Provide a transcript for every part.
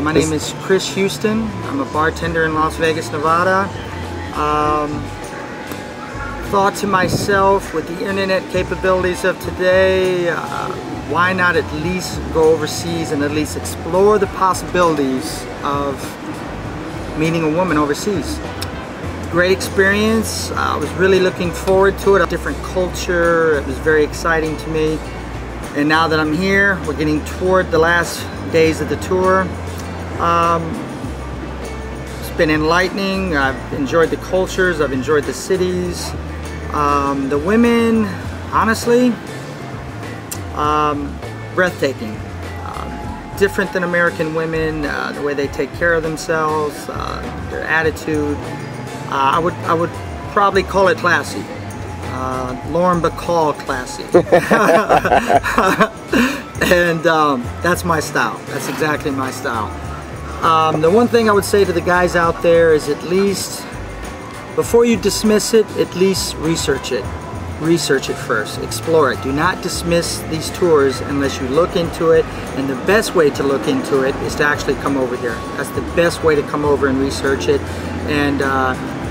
My name is Chris Houston. I'm a bartender in Las Vegas, Nevada. Thought to myself, with the internet capabilities of today, why not at least go overseas and at least explore the possibilities of meeting a woman overseas. Great experience. I was really looking forward to it. A different culture. It was very exciting to me. And now that I'm here, we're getting toward the last days of the tour. It's been enlightening. I've enjoyed the cultures. I've enjoyed the cities. The women, honestly, breathtaking. Different than American women, the way they take care of themselves, their attitude. I would probably call it classy. Lauren Bacall classy. And that's my style. That's exactly my style. The one thing I would say to the guys out there is, at least before you dismiss it, at least research it. Research it first. Explore it. Do not dismiss these tours unless you look into it. And the best way to look into it is to actually come over here. That's the best way to come over and research it. And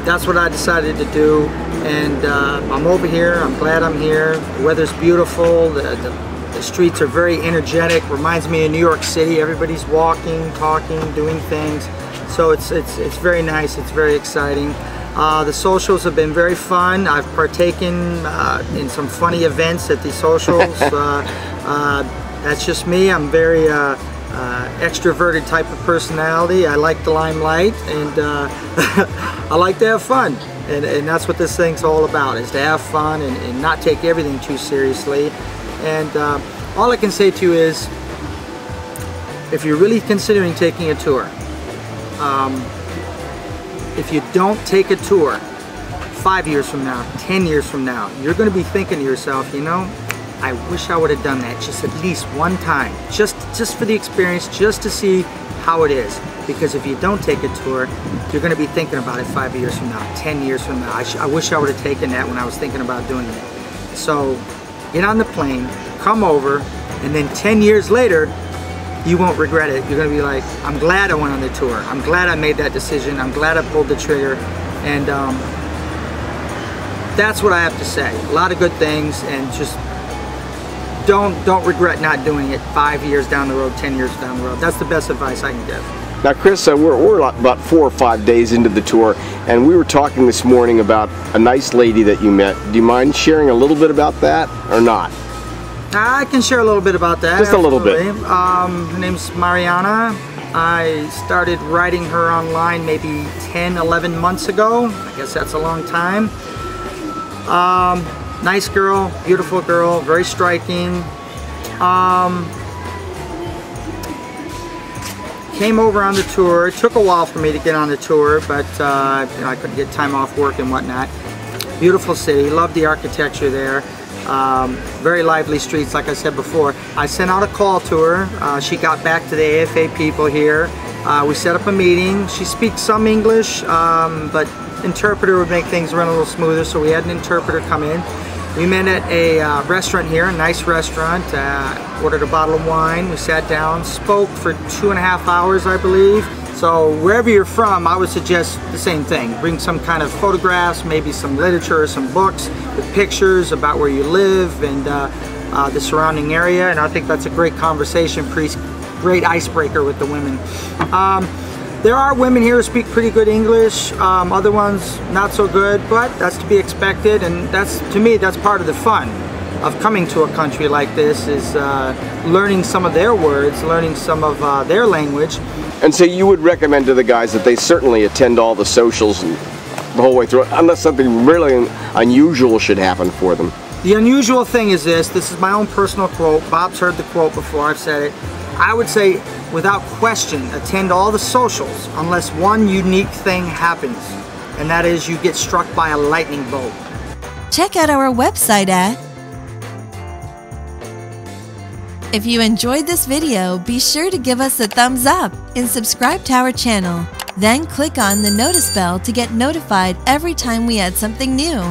that's what I decided to do. And I'm over here. I'm glad I'm here. The weather's beautiful. The streets are very energetic. Reminds me of New York City. Everybody's walking, talking, doing things. So it's very nice. It's very exciting. The socials have been very fun. I've partaken in some funny events at the socials. That's just me. I'm very extroverted type of personality. I like the limelight, and I like to have fun. And that's what this thing's all about, is to have fun and not take everything too seriously. And all I can say to you is, if you're really considering taking a tour, if you don't take a tour 5 years from now, 10 years from now, you're going to be thinking to yourself, you know, I wish I would have done that just at least one time, just for the experience, just to see how it is. Because if you don't take a tour, you're going to be thinking about it 5 years from now, 10 years from now. I wish I would have taken that when I was thinking about doing it. So get on the plane, come over, and then 10 years later, you won't regret it. You're going to be like, I'm glad I went on the tour. I'm glad I made that decision. I'm glad I pulled the trigger. And that's what I have to say. A lot of good things, and just don't regret not doing it 5 years down the road, 10 years down the road. That's the best advice I can give. Now, Chris, we're about 4 or 5 days into the tour, and we were talking this morning about a nice lady that you met. Do you mind sharing a little bit about that, or not? I can share a little bit about that. Just absolutely. A little bit. Her name's Mariana. I started writing her online maybe 10, 11 months ago. I guess that's a long time. Nice girl, beautiful girl, very striking. Came over on the tour. It took a while for me to get on the tour, but you know, I couldn't get time off work and whatnot. Beautiful city, love the architecture there. Very lively streets, like I said before. I sent out a call to her. She got back to the AFA people here. We set up a meeting. She speaks some English, but interpreter would make things run a little smoother, so we had an interpreter come in. We met at a restaurant here, a nice restaurant. Ordered a bottle of wine. We sat down, spoke for 2.5 hours, I believe. So wherever you're from, I would suggest the same thing. Bring some kind of photographs, maybe some literature or some books with pictures about where you live and the surrounding area. And I think that's a great conversation piece, great icebreaker with the women. There are women here who speak pretty good English, other ones not so good, but that's to be expected. And that's, to me, that's part of the fun of coming to a country like this, is learning some of their words, learning some of their language. And so you would recommend to the guys that they certainly attend all the socials and the whole way through, unless something really unusual should happen for them. The unusual thing is this is my own personal quote. Bob's heard the quote before, I've said it. I would say, without question, attend all the socials unless one unique thing happens, and that is you get struck by a lightning bolt. Check out our website at... If you enjoyed this video, be sure to give us a thumbs up and subscribe to our channel. Then click on the notice bell to get notified every time we add something new.